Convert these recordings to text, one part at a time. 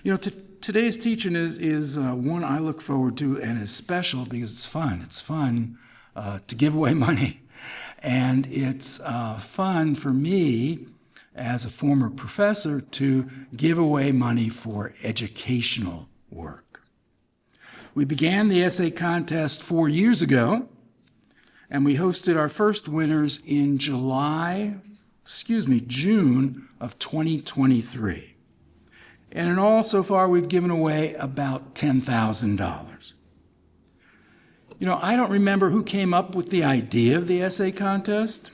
Today's teaching is one I look forward to and is special because it's fun. It's fun to give away money. And it's fun for me as a former professor to give away money for educational work. We began the essay contest 4 years ago, and we hosted our first winners in June of 2023. And in all, so far, we've given away about $10,000. I don't remember who came up with the idea of the essay contest,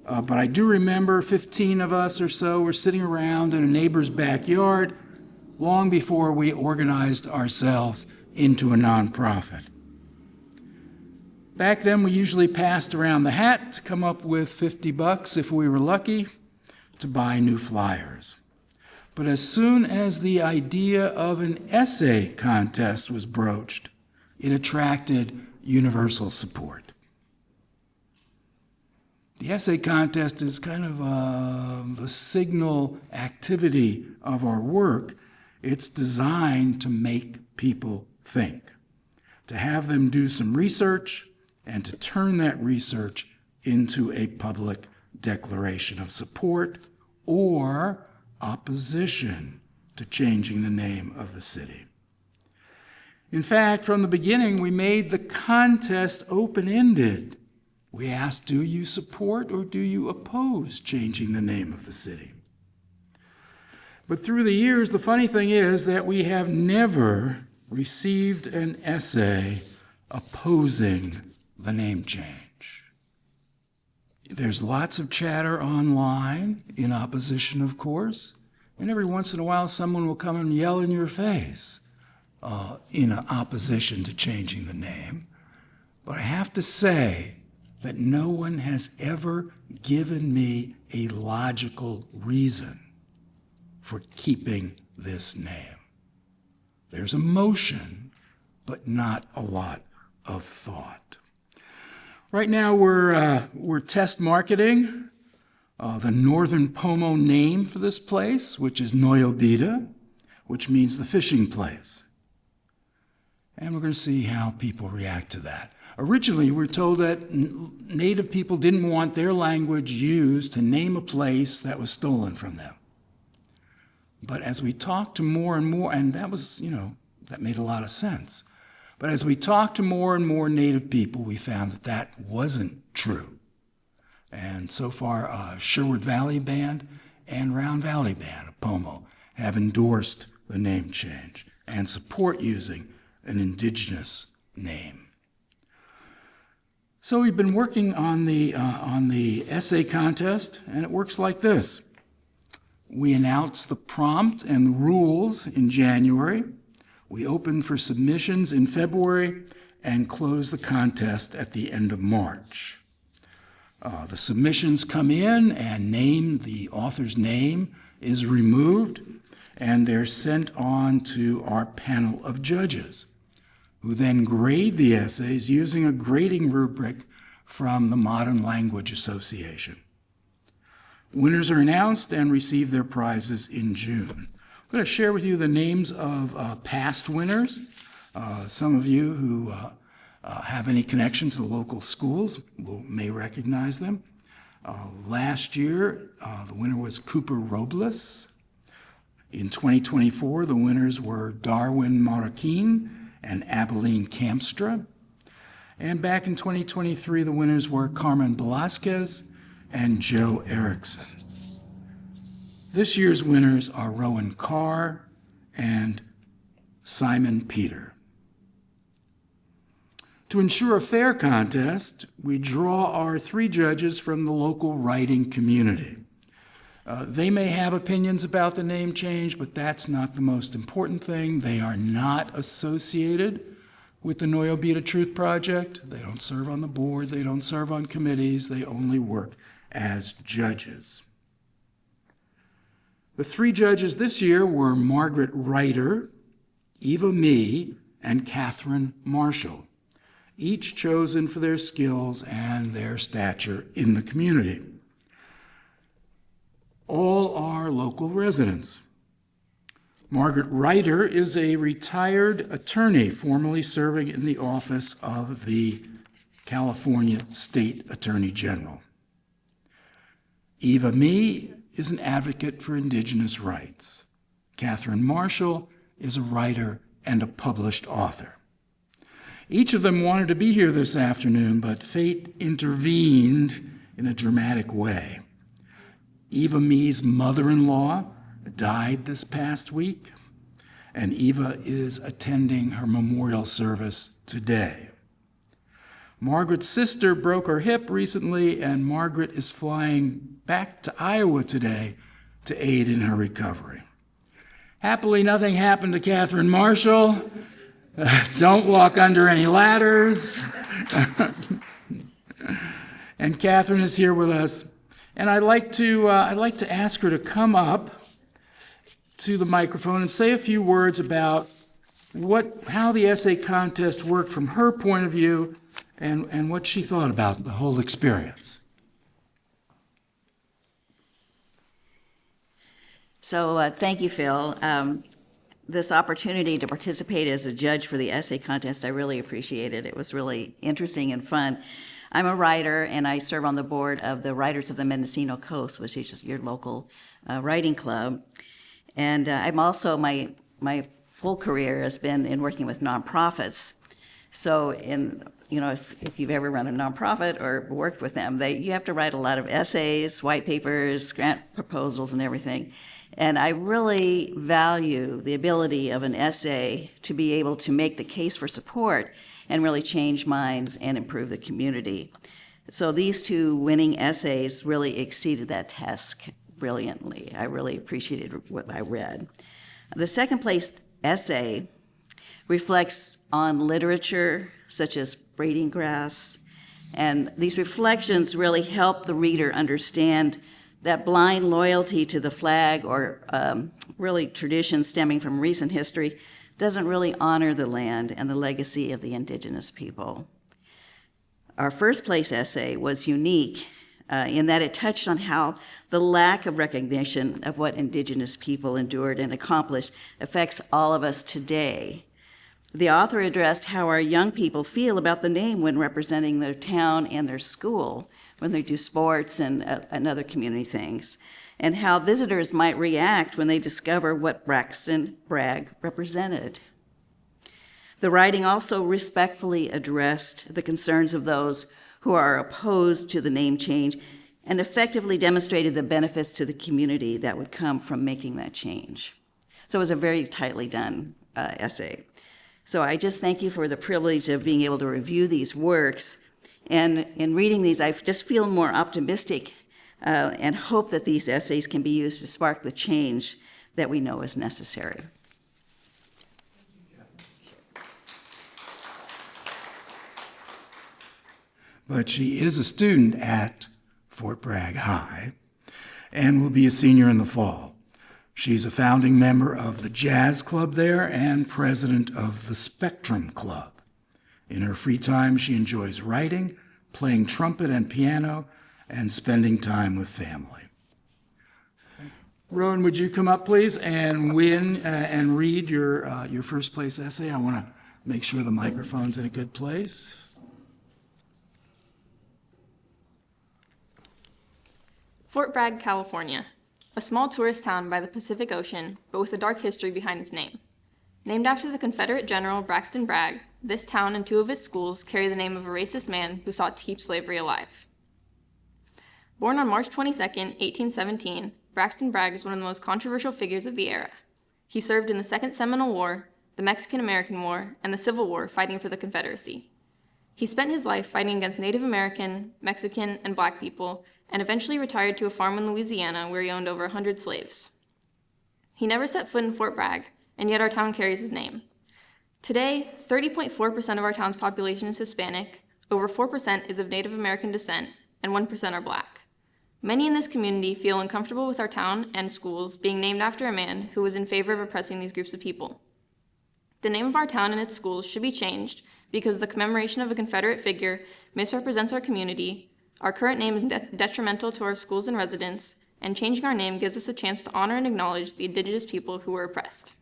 but I do remember 15 of us or so were sitting around in a neighbor's backyard long before we organized ourselves into a nonprofit. Back then, we usually passed around the hat to come up with $50 if we were lucky to buy new flyers. But as soon as the idea of an essay contest was broached, it attracted universal support. The essay contest is kind of the signal activity of our work. It's designed to make people think, to have them do some research, and to turn that research into a public declaration of support or opposition to changing the name of the city. In fact, from the beginning, we made the contest open-ended. We asked, do you support or do you oppose changing the name of the city? But through the years, the funny thing is that we have never received an essay opposing the name change. There's lots of chatter online in opposition, of course, and every once in a while someone will come and yell in your face in opposition to changing the name. But I have to say that no one has ever given me a logical reason for keeping this name. There's emotion, but not a lot of thought. Right now we're test marketing the Northern Pomo name for this place, which is Noyo Bida, which means the fishing place. And we're going to see how people react to that. Originally, we were told that Native people didn't want their language used to name a place that was stolen from them. But as we talked to more and more, and that was, that made a lot of sense. But as we talked to more and more Native people, we found that that wasn't true. And so far, Sherwood Valley Band and Round Valley Band of Pomo have endorsed the name change and support using an indigenous name. So we've been working on the essay contest, and it works like this. We announce the prompt and the rules in January. We open for submissions in February and close the contest at the end of March. The submissions come in and the author's name is removed, and they're sent on to our panel of judges, who then grade the essays using a grading rubric from the Modern Language Association. Winners are announced and receive their prizes in June. I'm going to share with you the names of past winners. Some of you who have any connection to the local schools may recognize them. Last year, the winner was Cooper Robles. In 2024, the winners were Darwin Marroquin and Abilene Campstra. And back in 2023, the winners were Carmen Velasquez and Joe Erickson. This year's winners are Rowan Carr and Simon Peter. To ensure a fair contest, we draw our 3 judges from the local writing community. They may have opinions about the name change, but that's not the most important thing. They are not associated with the Noyo Bida Truth Project. They don't serve on the board. They don't serve on committees. They only work as judges. The 3 judges this year were Margaret Ryder, Eva Mee, and Catherine Marshall, each chosen for their skills and their stature in the community. All are local residents. Margaret Reiter is a retired attorney formerly serving in the office of the California State Attorney General. Eva Mee is an advocate for Indigenous rights. Catherine Marshall is a writer and a published author. Each of them wanted to be here this afternoon, but fate intervened in a dramatic way. Eva Mee's mother-in-law died this past week, and Eva is attending her memorial service today. Margaret's sister broke her hip recently, and Margaret is flying back to Iowa today to aid in her recovery. Happily, nothing happened to Catherine Marshall. Don't walk under any ladders. And Catherine is here with us. And I'd like to ask her to come up to the microphone and say a few words about how the essay contest worked from her point of view and what she thought about the whole experience. So thank you, Phil. This opportunity to participate as a judge for the essay contest, I really appreciated. It was really interesting and fun. I'm a writer, and I serve on the board of the Writers of the Mendocino Coast, which is your local writing club. And I'm also, my full career has been in working with nonprofits. So if you've ever run a nonprofit or worked with them, you have to write a lot of essays, white papers, grant proposals, and everything. And I really value the ability of an essay to be able to make the case for support and really change minds and improve the community. So these two winning essays really exceeded that task brilliantly. I really appreciated what I read. The second place essay reflects on literature such as Braiding Grass, and these reflections really help the reader understand that blind loyalty to the flag or really tradition stemming from recent history doesn't really honor the land and the legacy of the Indigenous people. Our first place essay was unique in that it touched on how the lack of recognition of what Indigenous people endured and accomplished affects all of us today. The author addressed how our young people feel about the name when representing their town and their school, when they do sports and other community things, and how visitors might react when they discover what Braxton Bragg represented. The writing also respectfully addressed the concerns of those who are opposed to the name change and effectively demonstrated the benefits to the community that would come from making that change. So it was a very tightly done essay. So I just thank you for the privilege of being able to review these works. And in reading these, I just feel more optimistic and hope that these essays can be used to spark the change that we know is necessary. But she is a student at Fort Bragg High and will be a senior in the fall. She's a founding member of the Jazz Club there and president of the Spectrum Club. In her free time, she enjoys writing, playing trumpet and piano, and spending time with family. Rowan, would you come up, please, and read your first place essay? I want to make sure the microphone's in a good place. Fort Bragg, California, a small tourist town by the Pacific Ocean, but with a dark history behind its name. Named after the Confederate General Braxton Bragg, this town and two of its schools carry the name of a racist man who sought to keep slavery alive. Born on March 22, 1817, Braxton Bragg is one of the most controversial figures of the era. He served in the Second Seminole War, the Mexican-American War, and the Civil War fighting for the Confederacy. He spent his life fighting against Native American, Mexican, and Black people, and eventually retired to a farm in Louisiana where he owned over 100 slaves. He never set foot in Fort Bragg, and yet our town carries his name. Today, 30.4% of our town's population is Hispanic, over 4% is of Native American descent, and 1% are Black. Many in this community feel uncomfortable with our town and schools being named after a man who was in favor of oppressing these groups of people. The name of our town and its schools should be changed because the commemoration of a Confederate figure misrepresents our community, our current name is detrimental to our schools and residents, and changing our name gives us a chance to honor and acknowledge the Indigenous people who were oppressed.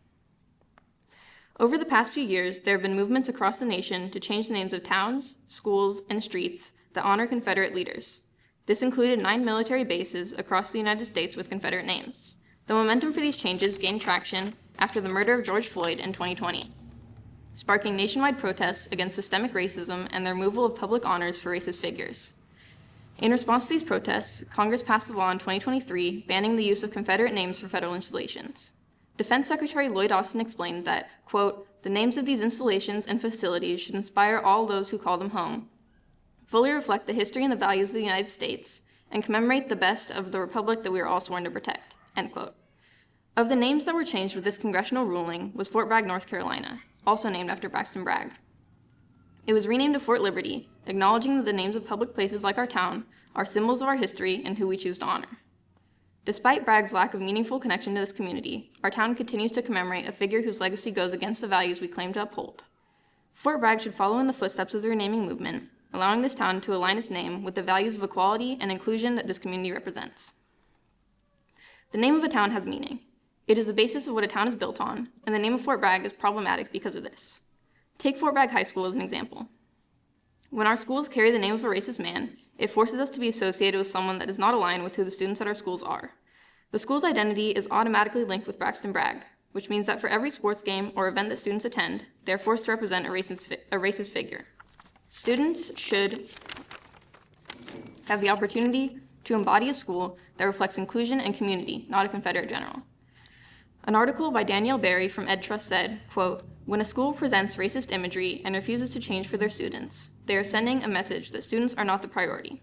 Over the past few years, there have been movements across the nation to change the names of towns, schools, and streets that honor Confederate leaders. This included 9 military bases across the United States with Confederate names. The momentum for these changes gained traction after the murder of George Floyd in 2020, sparking nationwide protests against systemic racism and the removal of public honors for racist figures. In response to these protests, Congress passed a law in 2023 banning the use of Confederate names for federal installations. Defense Secretary Lloyd Austin explained that, quote, "The names of these installations and facilities should inspire all those who call them home, fully reflect the history and the values of the United States, and commemorate the best of the republic that we are all sworn to protect," end quote. Of the names that were changed with this congressional ruling was Fort Bragg, North Carolina, also named after Braxton Bragg. It was renamed to Fort Liberty, acknowledging that the names of public places like our town are symbols of our history and who we choose to honor. Despite Bragg's lack of meaningful connection to this community, our town continues to commemorate a figure whose legacy goes against the values we claim to uphold. Fort Bragg should follow in the footsteps of the renaming movement, allowing this town to align its name with the values of equality and inclusion that this community represents. The name of a town has meaning. It is the basis of what a town is built on, and the name of Fort Bragg is problematic because of this. Take Fort Bragg High School as an example. When our schools carry the name of a racist man, it forces us to be associated with someone that does not align with who the students at our schools are. The school's identity is automatically linked with Braxton Bragg, which means that for every sports game or event that students attend, they are forced to represent a racist figure. Students should have the opportunity to embody a school that reflects inclusion and community, not a Confederate general. An article by Danielle Berry from EdTrust said, quote, "When a school presents racist imagery and refuses to change for their students, they are sending a message that students are not the priority.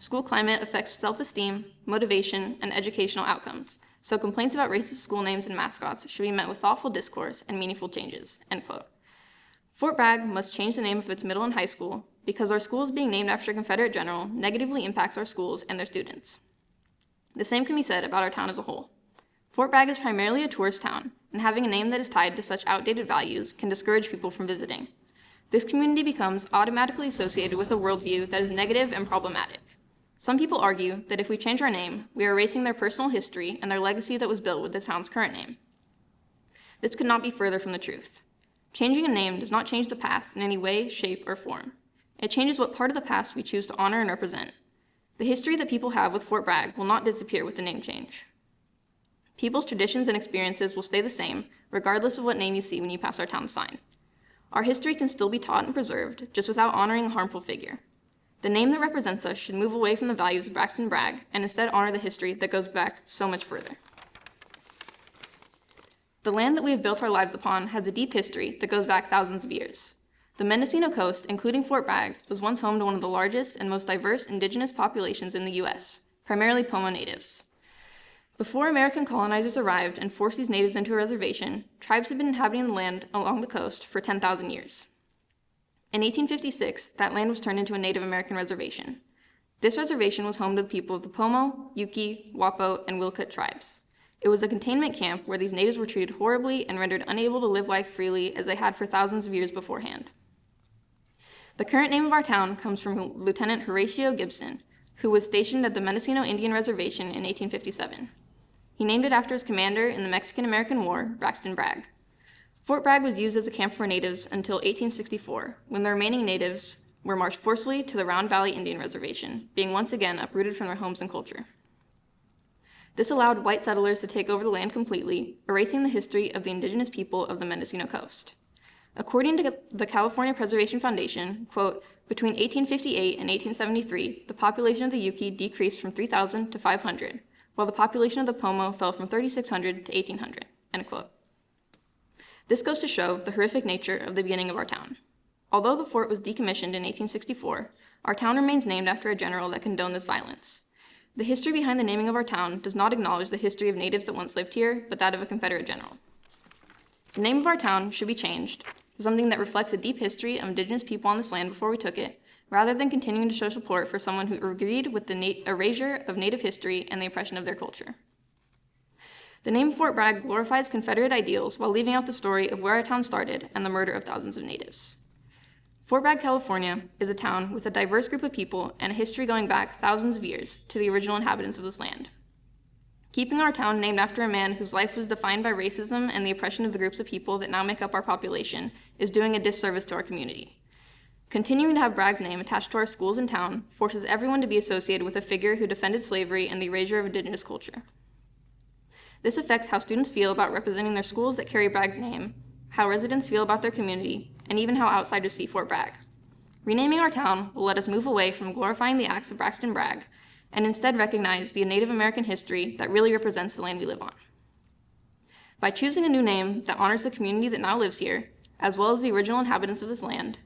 School climate affects self-esteem, motivation, and educational outcomes, so complaints about racist school names and mascots should be met with thoughtful discourse and meaningful changes," end quote. Fort Bragg must change the name of its middle and high school because our schools being named after a Confederate general negatively impacts our schools and their students. The same can be said about our town as a whole. Fort Bragg is primarily a tourist town, and having a name that is tied to such outdated values can discourage people from visiting. This community becomes automatically associated with a worldview that is negative and problematic. Some people argue that if we change our name, we are erasing their personal history and their legacy that was built with the town's current name. This could not be further from the truth. Changing a name does not change the past in any way, shape, or form. It changes what part of the past we choose to honor and represent. The history that people have with Fort Bragg will not disappear with the name change. People's traditions and experiences will stay the same, regardless of what name you see when you pass our town sign. Our history can still be taught and preserved, just without honoring a harmful figure. The name that represents us should move away from the values of Braxton Bragg and instead honor the history that goes back so much further. The land that we have built our lives upon has a deep history that goes back thousands of years. The Mendocino Coast, including Fort Bragg, was once home to one of the largest and most diverse indigenous populations in the U.S., primarily Pomo natives. Before American colonizers arrived and forced these natives into a reservation, tribes had been inhabiting the land along the coast for 10,000 years. In 1856, that land was turned into a Native American reservation. This reservation was home to the people of the Pomo, Yuki, Wapo, and Wilkut tribes. It was a containment camp where these natives were treated horribly and rendered unable to live life freely as they had for thousands of years beforehand. The current name of our town comes from Lieutenant Horatio Gibson, who was stationed at the Mendocino Indian Reservation in 1857. He named it after his commander in the Mexican-American War, Braxton Bragg. Fort Bragg was used as a camp for natives until 1864, when the remaining natives were marched forcibly to the Round Valley Indian Reservation, being once again uprooted from their homes and culture. This allowed white settlers to take over the land completely, erasing the history of the indigenous people of the Mendocino Coast. According to the California Preservation Foundation, quote, "Between 1858 and 1873, the population of the Yuki decreased from 3,000 to 500, while the population of the Pomo fell from 3,600 to 1,800, end quote. This goes to show the horrific nature of the beginning of our town. Although the fort was decommissioned in 1864, our town remains named after a general that condoned this violence. The history behind the naming of our town does not acknowledge the history of natives that once lived here, but that of a Confederate general. The name of our town should be changed to something that reflects a deep history of indigenous people on this land before we took it, rather than continuing to show support for someone who agreed with the erasure of Native history and the oppression of their culture. The name Fort Bragg glorifies Confederate ideals while leaving out the story of where our town started and the murder of thousands of natives. Fort Bragg, California, is a town with a diverse group of people and a history going back thousands of years to the original inhabitants of this land. Keeping our town named after a man whose life was defined by racism and the oppression of the groups of people that now make up our population is doing a disservice to our community. Continuing to have Bragg's name attached to our schools and town forces everyone to be associated with a figure who defended slavery and the erasure of indigenous culture. This affects how students feel about representing their schools that carry Bragg's name, how residents feel about their community, and even how outsiders see Fort Bragg. Renaming our town will let us move away from glorifying the acts of Braxton Bragg and instead recognize the Native American history that really represents the land we live on. By choosing a new name that honors the community that now lives here, as well as the original inhabitants of this land,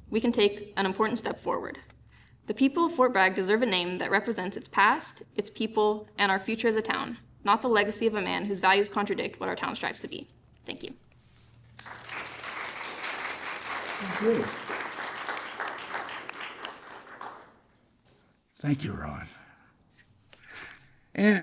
we can take an important step forward. The people of Fort Bragg deserve a name that represents its past, its people, and our future as a town, not the legacy of a man whose values contradict what our town strives to be. Thank you. Thank you, Rowan. And